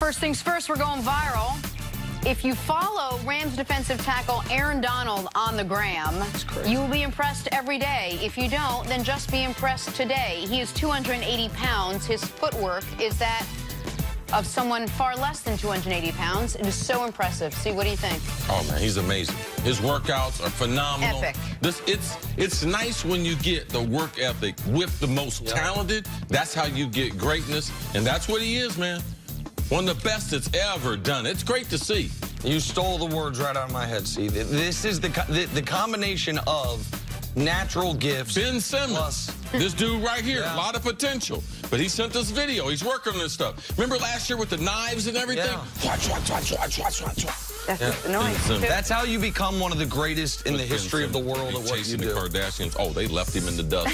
First things first, we're going viral. If you follow Rams defensive tackle Aaron Donald on the gram, you will be impressed every day. If you don't, then just be impressed today. He is 280 pounds. His footwork is that of someone far less than 280 pounds. It is so impressive. See, what do you think? Oh, man, he's amazing. His workouts are phenomenal. Epic. It's nice when you get the work ethic with the most talented. That's how you get greatness, and that's what he is, man. One of the best that's ever done. It's great to see. You stole the words right out of my head, see. This is the combination of natural gifts. Ben Simmons, this dude right here, a lot of potential. But he sent us video. He's working on this stuff. Remember last year with the knives and everything? That's annoying. That's how you become one of the greatest in the history of the world at what you do. The Kardashians. Oh, they left him in the dust.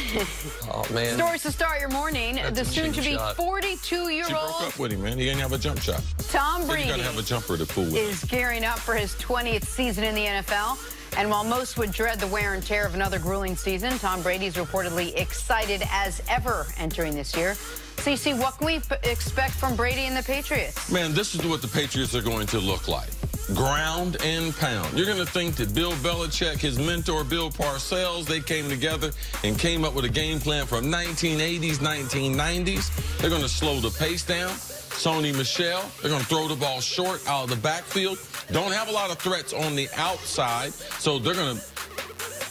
Oh, man. Stories to start your morning. The soon-to-be 42-year-old. She broke up with him, man. He didn't have a jump shot. Tom Brady you got to have a jumper to fool with is gearing up for his 20th season in the NFL. And while most would dread the wear and tear of another grueling season, Tom Brady is reportedly excited as ever entering this year. CeCe, what can we expect from Brady and the Patriots? Man, this is what the Patriots are going to look like. Ground and pound. You're going to think that Bill Belichick, his mentor Bill Parcells, they came together and came up with a game plan from 1980s, 1990s. They're going to slow the pace down. Sony Michel, they're going to throw the ball short out of the backfield. Don't have a lot of threats on the outside, so they're going to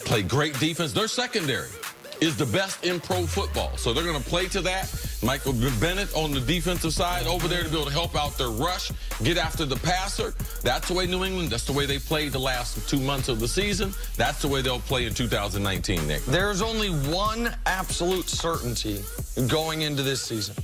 play great defense. Their secondary is the best in pro football, so they're going to play to that. Michael Bennett on the defensive side over there to be able to help out their rush, get after the passer. That's the way New England, that's the way they played the last 2 months of the season. That's the way they'll play in 2019, Nick. There's only one absolute certainty going into this season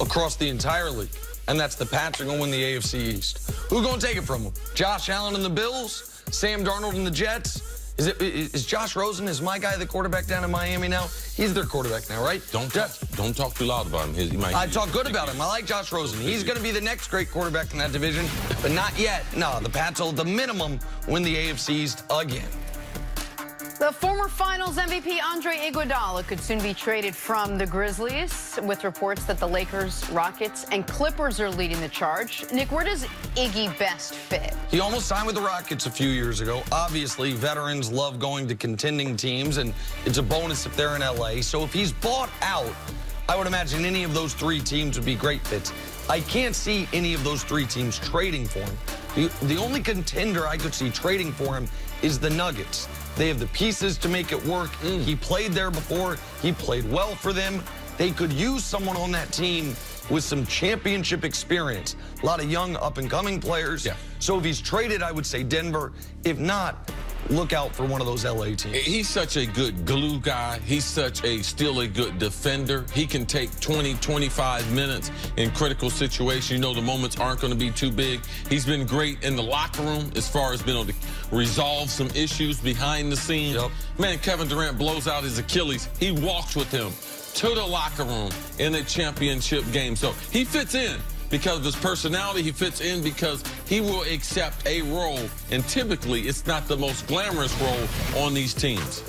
across the entire league, and that's the Pats are going to win the AFC East. Who's going to take it from them? Josh Allen and the Bills? Sam Darnold and the Jets? Is Josh Rosen, is my guy the quarterback down in Miami now? He's their quarterback now, right? Don't talk too loud about him. I talk good about him. I like Josh Rosen. He's going to be the next great quarterback in that division, but not yet. No, the Pats will, at the minimum, win the AFC East again. The former Finals MVP Andre Iguodala could soon be traded from the Grizzlies, with reports that the Lakers, Rockets, and Clippers are leading the charge. Nick, where does Iggy best fit? He almost signed with the Rockets a few years ago. Obviously, veterans love going to contending teams, and it's a bonus if they're in L.A. So if he's bought out, I would imagine any of those three teams would be great fits. I can't see any of those three teams trading for him. The only contender I could see trading for him is the Nuggets. They have the pieces to make it work. He played there before. He played well for them. They could use someone on that team with some championship experience. A lot of young, up-and-coming players. Yeah. So if he's traded, I would say Denver. If not, look out for one of those LA teams. He's such a good glue guy. He's still a good defender. He can take 20, 25 minutes in critical situations. You know, the moments aren't going to be too big. He's been great in the locker room as far as being able to resolve some issues behind the scenes. Man, Kevin Durant blows out his Achilles. He walks with him to the locker room in a championship game. So he fits in. Because of his personality, he fits in because he will accept a role. And typically, it's not the most glamorous role on these teams.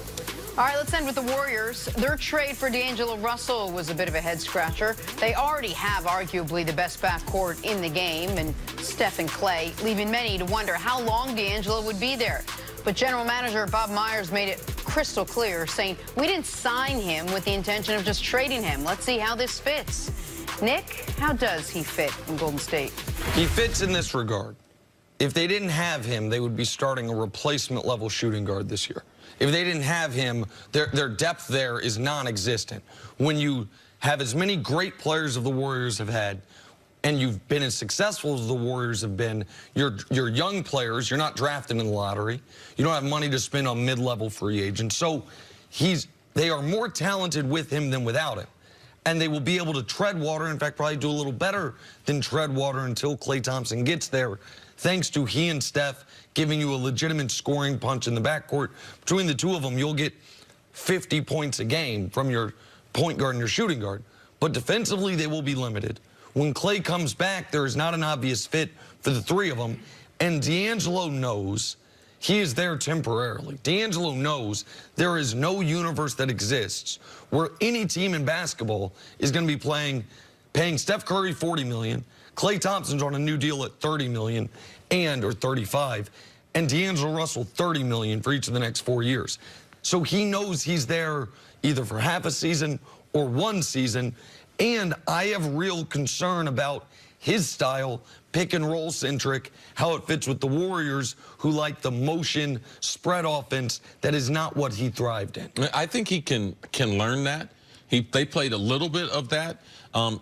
All right, let's end with the Warriors. Their trade for D'Angelo Russell was a bit of a head-scratcher. They already have arguably the best backcourt in the game, and Steph and Clay, leaving many to wonder how long D'Angelo would be there. But general manager Bob Myers made it crystal clear, saying, we didn't sign him with the intention of just trading him. Let's see how this fits. Nick, how does he fit in Golden State? He fits in this regard. If they didn't have him, they would be starting a replacement-level shooting guard this year. If they didn't have him, their depth there is non-existent. When you have as many great players as the Warriors have had, and you've been as successful as the Warriors have been, you're young players, you're not drafted in the lottery, you don't have money to spend on mid-level free agents. So they are more talented with him than without him. And they will be able to tread water, in fact, probably do a little better than tread water until Klay Thompson gets there, thanks to he and Steph giving you a legitimate scoring punch in the backcourt. Between the two of them, you'll get 50 points a game from your point guard and your shooting guard. But defensively, they will be limited. When Klay comes back, there is not an obvious fit for the three of them. And D'Angelo knows he is there temporarily. D'Angelo knows there is no universe that exists where any team in basketball is going to be paying Steph Curry $40 million, Klay Thompson's on a new deal at $30 million or $35, and D'Angelo Russell $30 million for each of the next 4 years. So he knows he's there either for half a season or 1 season, and I have real concern about his style, pick and roll centric, how it fits with the Warriors, who like the motion spread offense. That is not what he thrived in. I think he can learn that. They played a little bit of that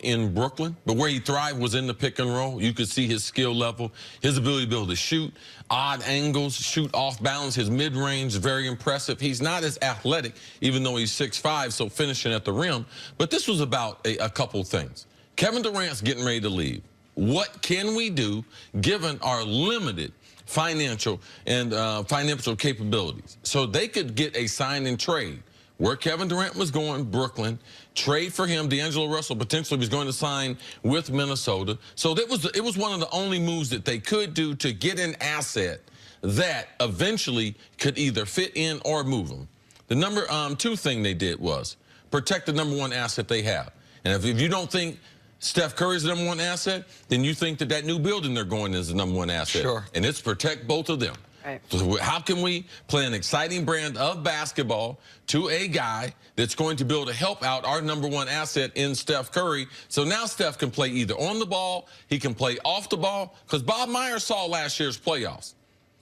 in Brooklyn, but where he thrived was in the pick and roll. You could see his skill level, his ability to be able to shoot odd angles, shoot off balance. His mid-range is very impressive. He's not as athletic, even though he's 6'5", so finishing at the rim. But this was about a couple things. Kevin Durant's getting ready to leave. What can we do given our limited financial capabilities? So they could get a sign and trade. Where Kevin Durant was going, Brooklyn, trade for him. D'Angelo Russell potentially was going to sign with Minnesota. So it was one of the only moves that they could do to get an asset that eventually could either fit in or move them. The number 2 thing they did was protect the number 1 asset they have. And if you don't think Steph Curry's the number 1 asset, then you think that new building they're going is the number 1 asset. Sure. And it's protect both of them. Right. So how can we play an exciting brand of basketball to a guy that's going to be able to help out our number 1 asset in Steph Curry? So now Steph can play either on the ball, he can play off the ball, because Bob Myers saw last year's playoffs.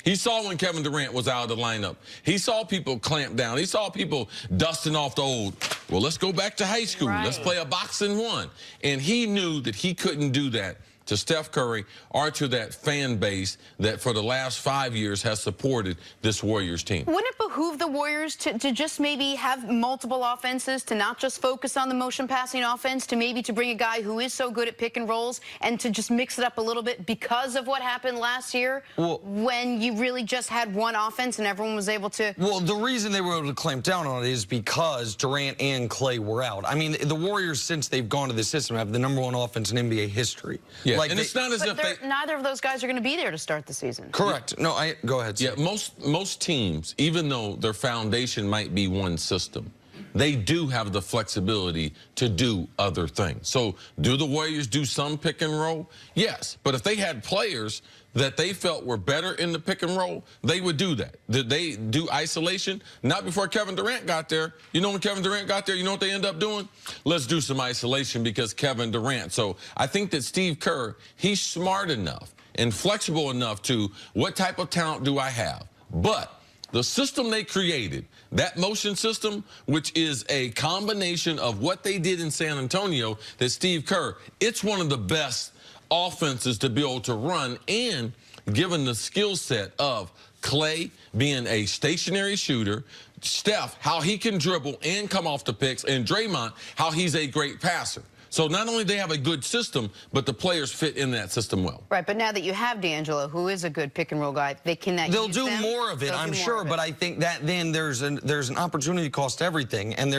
He saw when Kevin Durant was out of the lineup. He saw people clamp down. He saw people dusting off the old, well, let's go back to high school. Right. Let's play a boxing 1. And he knew that he couldn't do that to Steph Curry or to that fan base that for the last 5 years has supported this Warriors team. Wouldn't it behoove the Warriors to just maybe have multiple offenses, to not just focus on the motion passing offense, to maybe to bring a guy who is so good at pick and rolls and to just mix it up a little bit because of what happened last year when you really just had one offense and everyone was able to... Well, the reason they were able to clamp down on it is because Durant and Klay were out. I mean, the Warriors, since they've gone to the system, have the number 1 offense in NBA history. Yeah, like and it's not as if neither of those guys are going to be there to start the season. Correct. No, go ahead. Yeah, most teams, even though their foundation might be one system, they do have the flexibility to do other things. So do the Warriors do some pick and roll? Yes. But if they had players that they felt were better in the pick and roll, they would do that. Did they do isolation? Not before Kevin Durant got there. You know when Kevin Durant got there, you know what they end up doing? Let's do some isolation because Kevin Durant. So I think that Steve Kerr, he's smart enough and flexible enough to what type of talent do I have? But the system they created, that motion system, which is a combination of what they did in San Antonio, that Steve Kerr, it's one of the best offenses to be able to run, and given the skill set of Klay being a stationary shooter, Steph, how he can dribble and come off the picks, and Draymond, how he's a great passer. So not only do they have a good system, but the players fit in that system well. Right, but now that you have D'Angelo, who is a good pick-and-roll guy, they'll do more of it, I'm sure, but I think that then there's an opportunity cost everything, and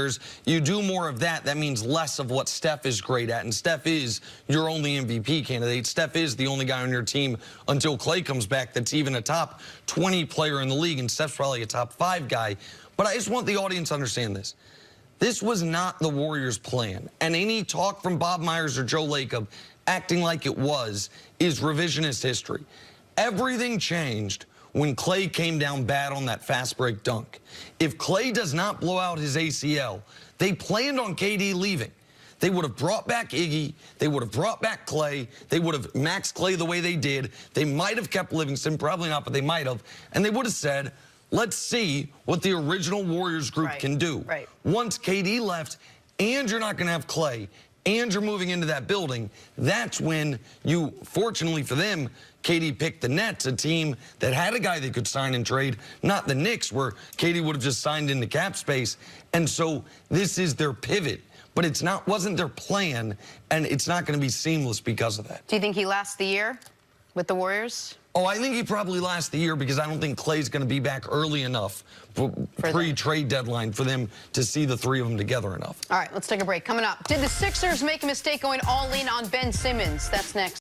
you do more of that, that means less of what Steph is great at, and Steph is your only MVP candidate. Steph is the only guy on your team until Klay comes back that's even a top 20 player in the league, and Steph's probably a top 5 guy. But I just want the audience to understand this. This was not the Warriors' plan, and any talk from Bob Myers or Joe Lacob acting like it was is revisionist history. Everything changed when Klay came down bad on that fast break dunk. If Klay does not blow out his ACL, they planned on KD leaving. They would have brought back Iggy. They would have brought back Klay. They would have maxed Klay the way they did. They might have kept Livingston, probably not, but they might have. And they would have said, let's see what the original Warriors group can do. Right. Once KD left, and you're not going to have Klay, and you're moving into that building, that's when fortunately for them, KD picked the Nets, a team that had a guy they could sign and trade, not the Knicks, where KD would have just signed into cap space. And so this is their pivot. But wasn't their plan, and it's not going to be seamless because of that. Do you think he lasts the year with the Warriors? Oh, I think he probably lasts the year because I don't think Klay's going to be back early enough for pre-trade deadline for them to see the 3 of them together enough. All right, let's take a break. Coming up, did the Sixers make a mistake going all in on Ben Simmons? That's next.